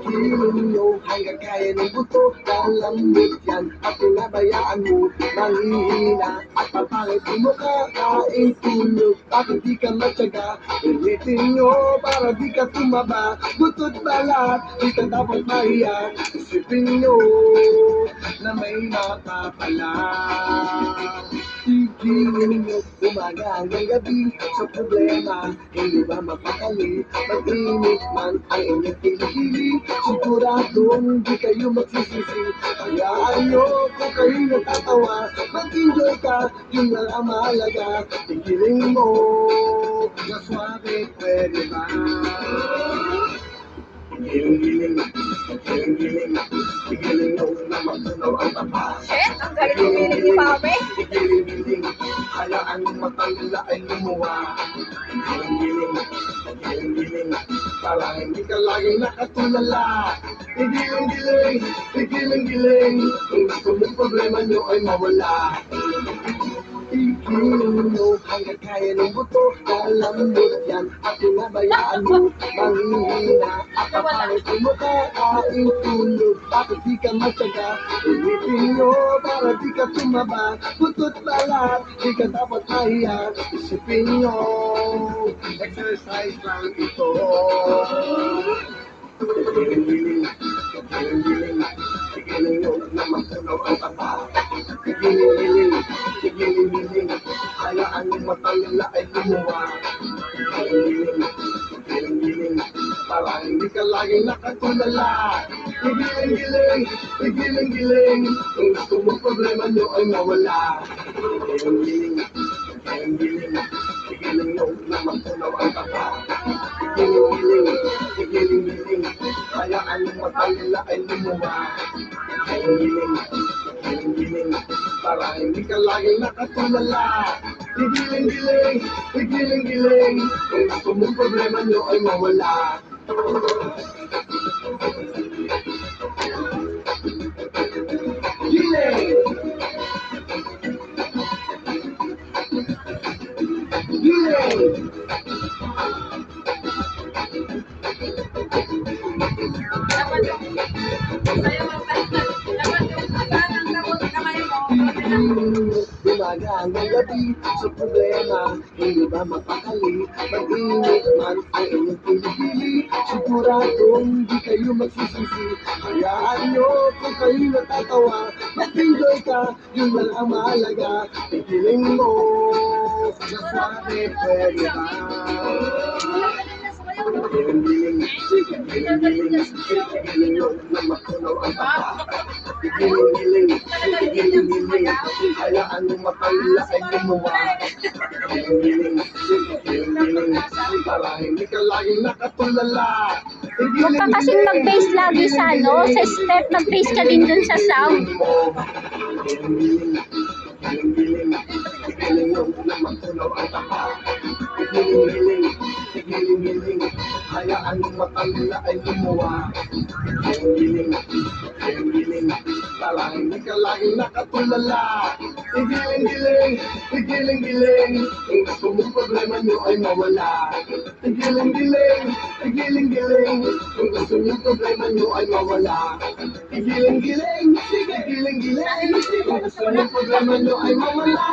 Pigilan mo hanggang kaya ng buto. Kalambot yan at pinabayaan mo manghihina at papangit mo kakain tulog. Bakit di ka matyaga? Ulitin nyo para di ka tumaba. Butot balat, di ka dapat mahiya. Isipin nyo na may makapala. Pigilan mo umaga hanggang gabi sa problema. Hindi ba mapakali? Mag-init man ang inyong kilikili. Siguradong di kayo magsisisi. Hayaan nyo kung kayo natatawa. Mag-enjoy ka, yun lang ang mahalaga. Pigiling mo na swabe, pwede ba? Giling-giling, giling-giling, giling mo na matunaw ang tapa. Shit, ang galing kumilig ni Pape. Giling-giling, hayaan mo matang nila ay lumuwa. Giling-giling, giling-giling, para hindi ka laging nakatulala. Giling-giling, giling-giling, kung gusto mong problema nyo ay mawala. Ikiling mo hanggang kaya ng buto. Kalambot yan at pinabayaan mo manghihina at papalit mo kakain tulog. Bakit di ka matyaga? Ulitin nyo para di ka tumaba. Butot balat, di ka dapat mahiya. Isipin nyo, exercise lang ito. Giling-giling, giling-giling, giling nyo na matunaw ang tapa. Giling-giling, giling-giling, hayaan mo matang nila ay lumuwa. Giling-giling, giling-giling, para hindi ka laging nakatulala. Giling-giling, giling-giling, kung gusto mong problema nyo ay mawala. Giling-giling, giling-giling, giling nyo na matunaw ang tapa. Giling-giling, giling-giling, hayaan mo matang nila ay lumuwa. Giling-giling, giling-giling, para hindi ka laging nakatulala. Giling-giling, giling-giling, kung gusto mong problema nyo ay mawala. Giling! Giling! Dapat yung sa'yo dapat yung agaan ang gamot kamay mo. Umaga hanggang gabi sa problema. Hindi ba mapakali? Mag-init man ang inyong kilikili. Siguradong di kayo magsisisi. Hayaan nyo kung kayo natatawa. Mag-enjoy ka, yun lang ang mahalaga. Pigiling mo na swabe, pwede ba? Giling-giling, giling-giling, giling nyo na matunaw ang tapa. Giling-giling, giling-giling, hayaan mo matang nila ay lumuwa. Giling-giling, giling-giling, para hindi ka laging nakatulala. Huwag ka kasing mag-bass lagi sa sa step, mag-bass ka din dun sa sound. Giling-giling, giling-giling, giling nyo na matunaw ang tapa. Giling-giling, giling-giling, hayaan mo matang nila ay lumuwa. Giling-giling, giling-giling, para hindi ka laging nakatulala. Giling-giling, giling-giling, kung gusto mong problema nyo ay mawala. Giling-giling, giling-giling, kung gusto mong problema nyo ay mawala. Giling-giling, giling-giling, kung gusto mong problema nyo ay mawala.